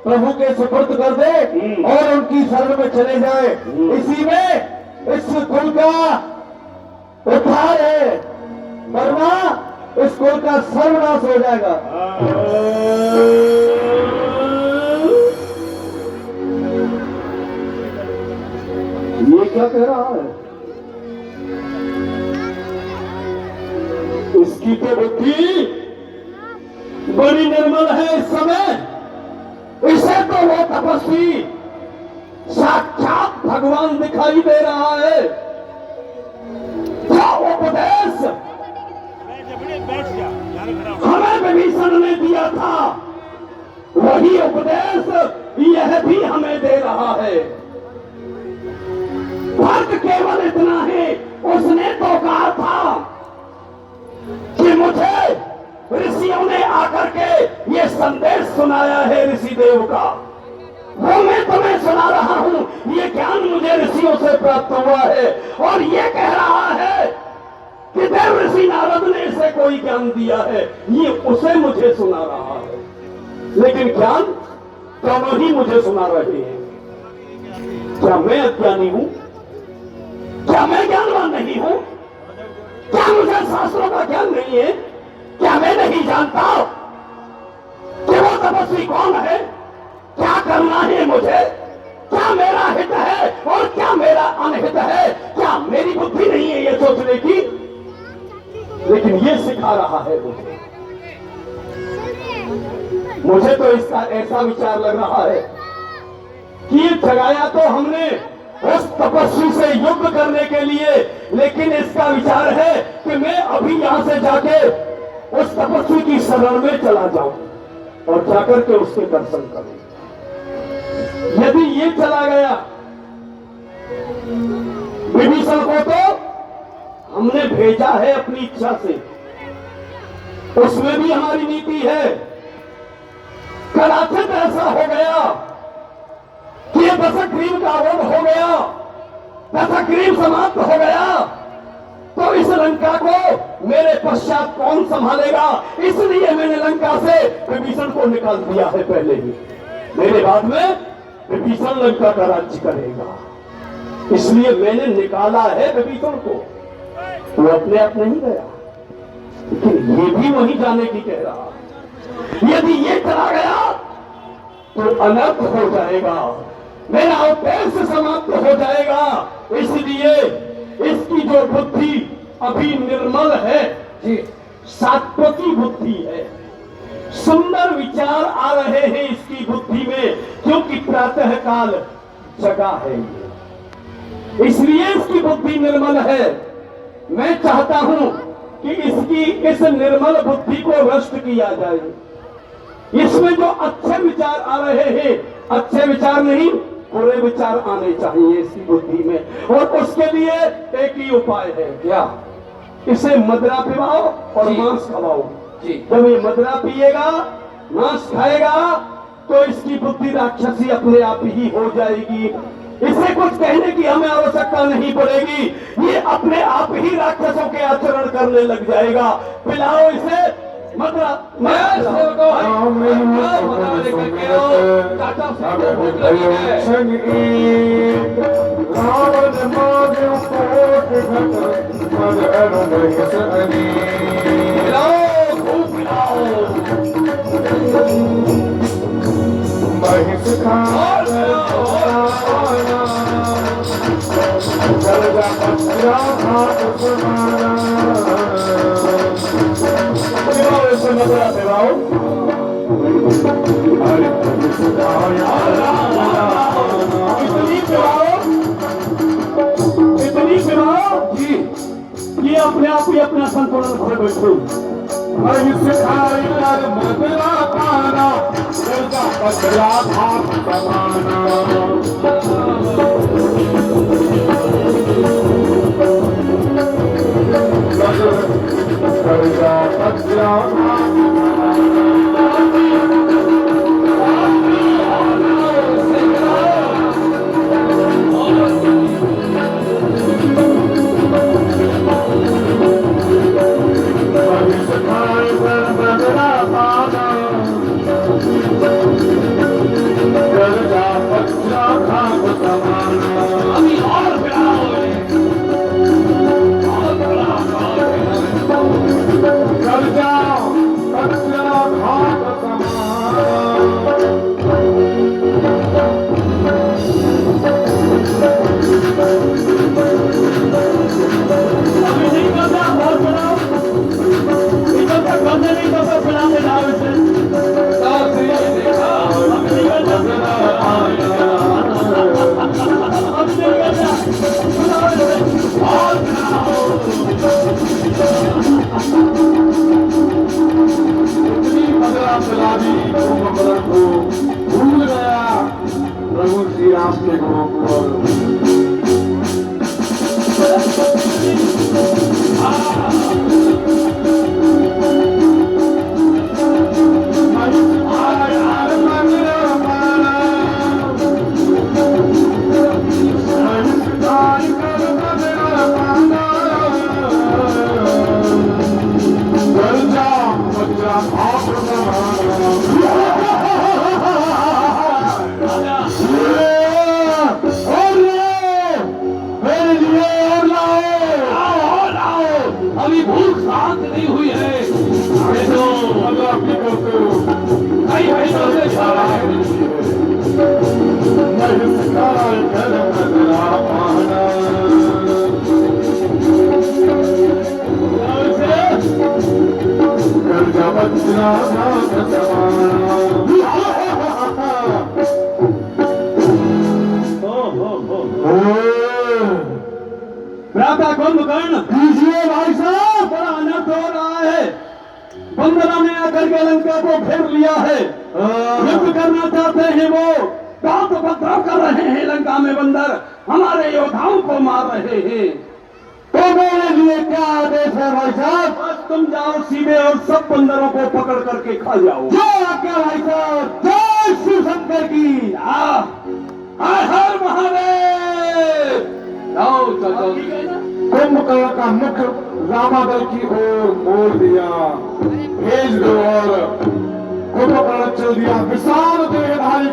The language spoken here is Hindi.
प्रभु के सुपुर्द कर दे और उनकी शरण में चले जाए। इसी में इस कुल का उद्धार है, वरना इस कुल का सर्वनाश हो जाएगा। ये क्या कह रहा है? इसकी तो बुद्धि बड़ी निर्मल है इस समय। इसे तो वो तपस्वी साक्षात भगवान दिखाई दे रहा है। क्या उपदेश हमें विभीषण ने दिया था, वही उपदेश यह भी हमें दे रहा है। फर्क केवल इतना है, उसने तो कहा था कि मुझे ऋषियों ने आकर के ये संदेश सुनाया है ऋषि देव का, वो मैं तुम्हें सुना रहा हूं। ये ज्ञान मुझे ऋषियों से प्राप्त हुआ है। और ये कह रहा है कि देव ऋषि नारद ने इसे कोई ज्ञान दिया है, ये उसे मुझे सुना रहा है। लेकिन ज्ञान दोनों ही मुझे सुना रहे हैं। क्या मैं अज्ञानी हूं? क्या मैं ज्ञानवान नहीं हूं? क्या मुझे शास्त्रों का ज्ञान नहीं है? क्या मैं नहीं जानता कि वो तपस्वी कौन है? क्या करना है मुझे? क्या मेरा हित है और क्या मेरा अनहित है? क्या मेरी बुद्धि नहीं है ये सोचने की? लेकिन ये सिखा रहा है मुझे तो इसका ऐसा विचार लग रहा है कि ये जगाया तो हमने उस तपस्वी से युद्ध करने के लिए, लेकिन इसका विचार है कि मैं अभी यहां से जाके उस तपस्वी की शरण में चला जाऊं और जाकर के उसके दर्शन करूं। यदि ये चला गया विभीषण को, तो हमने भेजा है अपनी इच्छा से, उसमें भी हमारी नीति है। कदाचित ऐसा हो गया कि ये दशग्रीव का वध हो गया, दशग्रीव समाप्त हो गया, तो इस लंका को मेरे पश्चात कौन संभालेगा? इसलिए मैंने लंका से विभीषण को निकाल दिया है पहले ही। मेरे बाद में विभीषण लंका का राज्य करेगा, इसलिए मैंने निकाला है विभीषण को। वो अपने आप नहीं गया, लेकिन ये भी वहीं जाने की कह रहा। यदि ये चला गया तो अनर्थ हो जाएगा, मेरा उद्देश्य समाप्त हो जाएगा। इसलिए इसकी जो बुद्धि अभी निर्मल है, सात्विकी बुद्धि है, सुंदर विचार आ रहे हैं इसकी बुद्धि में, क्योंकि प्रातः काल जगा है ये, इसलिए इसकी बुद्धि निर्मल है। मैं चाहता हूं कि इसकी इस निर्मल बुद्धि को नष्ट किया जाए। इसमें जो अच्छे विचार आ रहे हैं, अच्छे विचार नहीं बुरे विचार आने चाहिए इसकी बुद्धि में, और उसके लिए एक ही उपाय है। क्या? इसे मदिरा पिलाओ और मांस खवाओ। जब ये मदिरा पिएगा, मांस खाएगा, तो इसकी बुद्धि राक्षसी अपने आप ही हो जाएगी। इसे कुछ कहने की हमें आवश्यकता नहीं पड़ेगी, ये अपने आप ही राक्षसों के आचरण करने लग जाएगा। पिलाओ इसे मदिरा। इतनी पिलाओ जी, ये अपने आप ही अपना संतुलन खो बैठो। मदिरा पाना पतला भात समाना। के गुरु अभी भूख शांत नहीं हुई है। भाई भाई से खा रहा है। प्रातः कुंभकर्ण दीजिए भाई साहब। बड़ा अनर्थ हो रहा है। बंदरों ने आकर के लंका को घेर लिया है। युद्ध करना चाहते हैं वो। बहुत उपद्रव कर रहे हैं लंका में बंदर। हमारे योद्धाओं को मार रहे हैं। तो मेरे लिए क्या आदेश है भाई साहब? बस तुम जाओ सीधे और सब बंदरों को पकड़ करके खा जाओ। जो आज्ञा भाई साहब। जय शिव शंकर की। हर हर महादेव। जाओ चलो। कुंभकर्ण का मुख रामादल की ओर मोड़ दिया। भेज दो और कुंभकर्ण चल दिया विशाल देहधारी